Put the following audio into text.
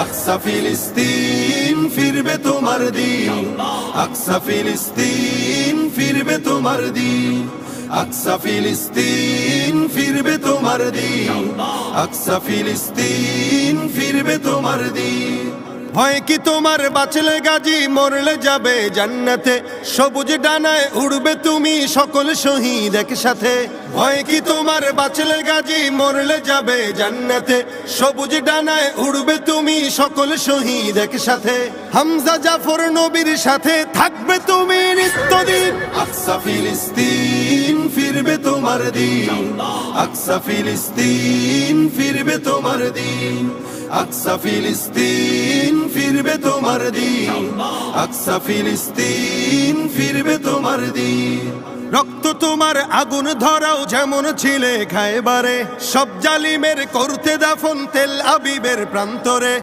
আকসা ফিলিস্তিন ফিরবে তোমার দিন, আকসা ফিলিস্তিন ফিরবে তোমার দিন, আকসা ফিলিস্তিন ফিরবে তোমার দিন, আকসা ফিলিস্তিন ফিরবে তোমার দিন। ভয় কি তোমার বাঁচলে গাজী, মরলে যাবে জান্নাতে, সবুজ ডানায় উড়বে তুমি সকল শহীদ একসাথে। ভয় কি তোমার বাঁচলে গাজী, মরলে যাবে জান্নাতে, সবুজ ডানায় উড়বে তুমি সকল শহীদ একসাথে। হামজা জাফর নবীর সাথে থাকবে তুমি নিত্যদিন। আকসা ফিলিস্তিন ফিরবে তোমার দিন, আকসা ফিলিস্তিন ফিরবে তোমার দিন, আকসা ফিলিস্তিন ফিরবে তোমার দিন, আকসা ফিলিস্তিন ফিরবে তোমার দিন। রক্ত তোমার আগুন ধরাও যেমন ছিলে খায়বারে, সব জালিমের করতে দাফন তেল আবিবের প্রান্তরে।